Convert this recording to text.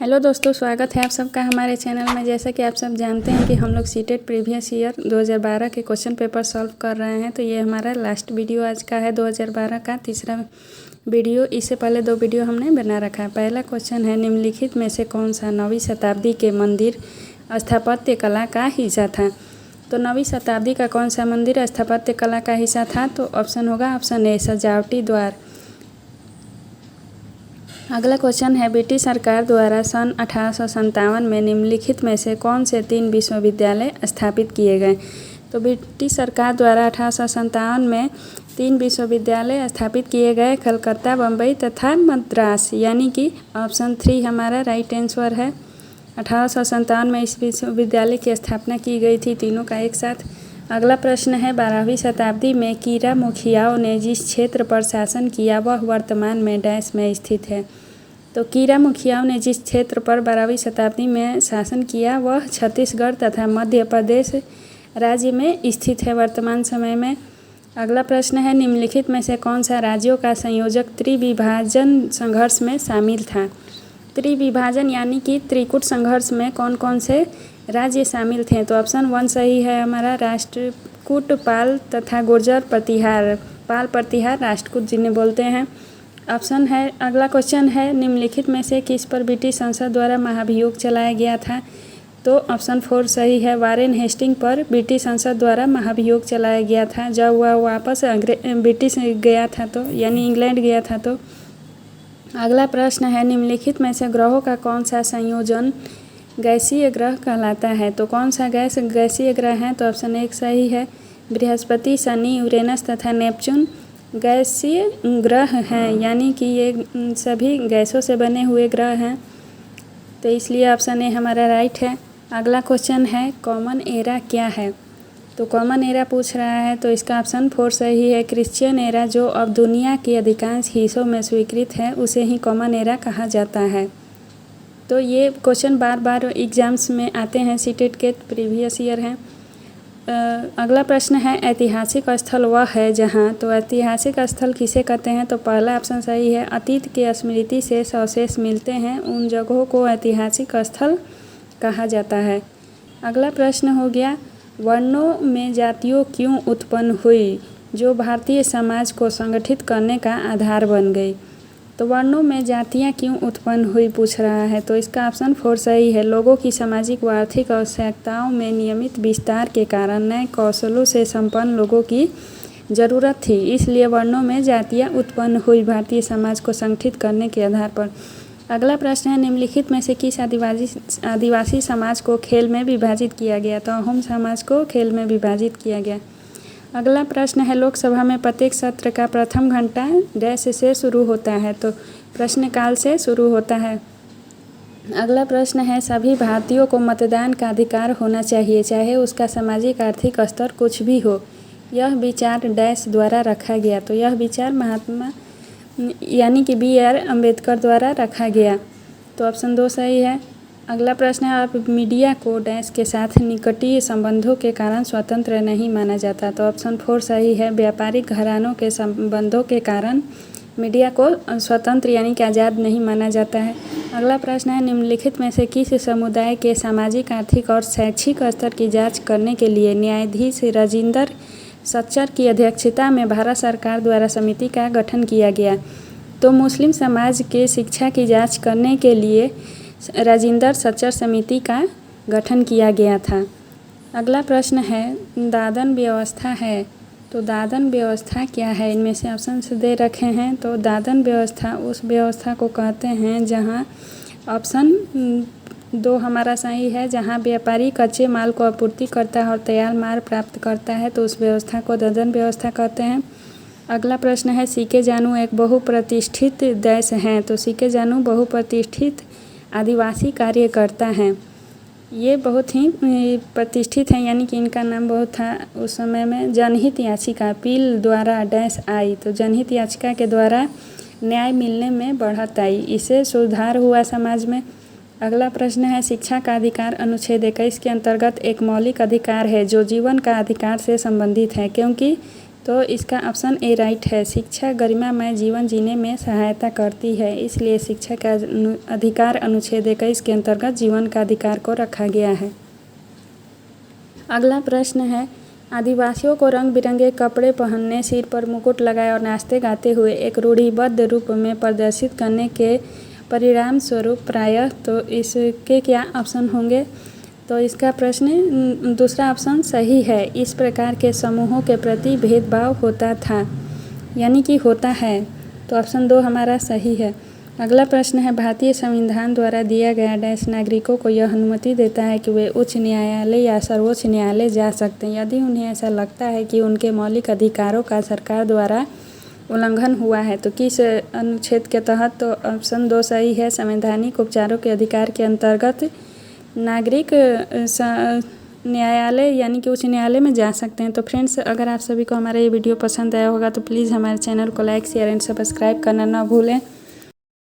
Hello दोस्तों, स्वागत है आप सबका हमारे चैनल में। जैसा कि आप सब जानते हैं कि हम लोग सीटेट प्रीवियस ईयर 2012 के क्वेश्चन पेपर सॉल्व कर रहे हैं। तो ये हमारा लास्ट वीडियो आज का है, 2012 का तीसरा वीडियो। इससे पहले 2 वीडियो हमने बना रखा है। पहला क्वेश्चन है, निम्नलिखित में से कौन सा 9वीं शताब्दी के मंदिर स्थापत्य कला का हिस्सा था। तो 9वीं शताब्दी का कौन सा मंदिर स्थापत्य कला का हिस्सा था? तो ऑप्शन होगा ऑप्शन ए, सजावटी द्वार। अगला क्वेश्चन है, ब्रिटिश सरकार द्वारा सन 1857 में निम्नलिखित में से कौन से 3 विश्वविद्यालय स्थापित किए गए। तो ब्रिटिश सरकार द्वारा 1857 में 3 विश्वविद्यालय स्थापित किए गए, कलकत्ता, बम्बई तथा मद्रास, यानी कि ऑप्शन 3 हमारा राइट आंसर है। 1857 में इस विश्वविद्यालय की स्थापना की गई थी, तीनों का एक साथ। अगला प्रश्न है, 12वीं शताब्दी में कीरा मुखियाओं ने जिस क्षेत्र पर शासन किया वह वर्तमान में डैश में स्थित है। तो कीरा मुखियाओं ने जिस क्षेत्र पर 12वीं शताब्दी में शासन किया वह छत्तीसगढ़ तथा मध्य प्रदेश राज्य में स्थित है वर्तमान समय में। अगला प्रश्न है, निम्नलिखित में से कौन सा राज्यों का संयोजक त्रिविभाजन संघर्ष में शामिल था। त्रिविभाजन यानी कि त्रिकूट संघर्ष में कौन कौन से राज्य शामिल थे। तो ऑप्शन 1 सही है हमारा, राष्ट्रकूट, पाल तथा गुर्जर प्रतिहार। पाल प्रतिहार राष्ट्रकूट जिन्हें बोलते हैं। ऑप्शन है, अगला क्वेश्चन है, निम्नलिखित में से किस पर ब्रिटिश संसद द्वारा महाभियोग चलाया गया था। तो ऑप्शन 4 सही है, वारेन हेस्टिंग पर ब्रिटिश संसद द्वारा महाभियोग चलाया गया था जब वह वापस ब्रिटिश गया था, तो यानी इंग्लैंड गया था। तो अगला प्रश्न है, निम्नलिखित में से ग्रहों का कौन सा संयोजन गैसीय ग्रह कहलाता है। तो कौन सा गैसीय ग्रह है। तो ऑप्शन 1 सही है, बृहस्पति, शनि, यूरेनस तथा नेपच्यून गैसीय ग्रह हैं, यानी कि ये सभी गैसों से बने हुए ग्रह हैं, तो इसलिए ऑप्शन ए हमारा राइट है। अगला क्वेश्चन है, कॉमन एरा क्या है। तो कॉमन एरा पूछ रहा है, तो इसका ऑप्शन 4 सही है, क्रिश्चियन एरा जो अब दुनिया के अधिकांश हिस्सों में स्वीकृत है उसे ही कॉमन एरा कहा जाता है। तो ये क्वेश्चन बार बार एग्जाम्स में आते हैं, सीटेट के प्रीवियस ईयर हैं। अगला प्रश्न है, ऐतिहासिक स्थल वह है जहाँ। तो ऐतिहासिक स्थल किसे कहते हैं। तो पहला ऑप्शन सही है, अतीत के स्मृति से अवशेष मिलते हैं उन जगहों को ऐतिहासिक स्थल कहा जाता है। अगला प्रश्न हो गया, वर्णों में जातियों क्यों उत्पन्न हुई जो भारतीय समाज को संगठित करने का आधार बन गई। तो वर्णों में जातियाँ क्यों उत्पन्न हुई पूछ रहा है। तो इसका ऑप्शन 4 सही है, लोगों की सामाजिक व आर्थिक आवश्यकताओं में नियमित विस्तार के कारण नए कौशलों से संपन्न लोगों की ज़रूरत थी, इसलिए वर्णों में जातियाँ उत्पन्न हुई भारतीय समाज को संगठित करने के आधार पर। अगला प्रश्न है, निम्नलिखित में से किस आदिवासी समाज को खेल में विभाजित किया गया। तो अहोम समाज को खेल में विभाजित किया गया। अगला प्रश्न है, लोकसभा में प्रत्येक सत्र का प्रथम घंटा डैश से शुरू होता है। तो प्रश्नकाल से शुरू होता है। अगला प्रश्न है, सभी भारतीयों को मतदान का अधिकार होना चाहिए चाहे उसका सामाजिक आर्थिक स्तर कुछ भी हो। यह विचार डैश द्वारा रखा गया। तो यह विचार महात्मा यानी कि BR अम्बेडकर द्वारा रखा गया। तो ऑप्शन 2 सही है। अगला प्रश्न है, अब मीडिया को डैश के साथ निकटीय संबंधों के कारण स्वतंत्र नहीं माना जाता। तो ऑप्शन 4 सही है, व्यापारिक घरानों के संबंधों के कारण मीडिया को स्वतंत्र यानी कि आज़ाद नहीं माना जाता है। अगला प्रश्न है, निम्नलिखित में से किस समुदाय के सामाजिक, आर्थिक और शैक्षिक स्तर की जाँच करने के लिए न्यायाधीश राजिंदर सच्चर की अध्यक्षता में भारत सरकार द्वारा समिति का गठन किया गया। तो मुस्लिम समाज के शिक्षा की जाँच करने के लिए राजिंदर सच्चर समिति का गठन किया गया था। अगला प्रश्न है, दादन व्यवस्था है। तो दादन व्यवस्था क्या है। इनमें से ऑप्शन दे रखे हैं। तो दादन व्यवस्था उस व्यवस्था को कहते हैं जहां ऑप्शन 2 हमारा सही है, जहां व्यापारी कच्चे माल को आपूर्ति करता है और तैयार माल प्राप्त करता है, तो उस व्यवस्था को दादन व्यवस्था कहते हैं। अगला प्रश्न है, सीके जानू एक बहुप्रतिष्ठित देश हैं। तो सीके जानू बहुप्रतिष्ठित आदिवासी कार्यकर्ता हैं। ये बहुत ही प्रतिष्ठित हैं, यानी कि इनका नाम बहुत था उस समय में। जनहित याचिका पील द्वारा डैश आई। तो जनहित याचिका के द्वारा न्याय मिलने में बढ़त आई, इससे सुधार हुआ समाज में। अगला प्रश्न है, शिक्षा का अधिकार अनुच्छेद 21 के अंतर्गत एक मौलिक अधिकार है जो जीवन का अधिकार से संबंधित है, क्योंकि। तो इसका ऑप्शन ए राइट है। शिक्षा गरिमामय जीवन जीने में सहायता करती है, इसलिए शिक्षा का अधिकार अनुच्छेद 21 के अंतर्गत जीवन का अधिकार को रखा गया है। अगला प्रश्न है, आदिवासियों को रंग बिरंगे कपड़े पहनने, सिर पर मुकुट लगाए और नाचते गाते हुए एक रूढ़िबद्ध रूप में प्रदर्शित करने के परिणाम स्वरूप प्रायः तो इसके क्या ऑप्शन होंगे? तो इसका प्रश्न दूसरा ऑप्शन सही है। इस प्रकार के समूहों के प्रति भेदभाव होता था, यानी कि होता है। तो ऑप्शन 2 हमारा सही है। अगला प्रश्न है, भारतीय संविधान द्वारा दिया गया डैश नागरिकों को यह अनुमति देता है कि वे उच्च न्यायालय या सर्वोच्च न्यायालय जा सकते हैं यदि उन्हें ऐसा लगता है कि उनके मौलिक अधिकारों का सरकार द्वारा उल्लंघन हुआ है। तो किस अनुच्छेद के तहत? तो ऑप्शन 2 सही है। संवैधानिक उपचारों के अधिकार के अंतर्गत नागरिक न्यायालय यानी कि उच्च न्यायालय में जा सकते हैं। तो फ्रेंड्स, अगर आप सभी को हमारा ये वीडियो पसंद आया होगा तो प्लीज़ हमारे चैनल को लाइक, शेयर एंड सब्सक्राइब करना ना भूलें।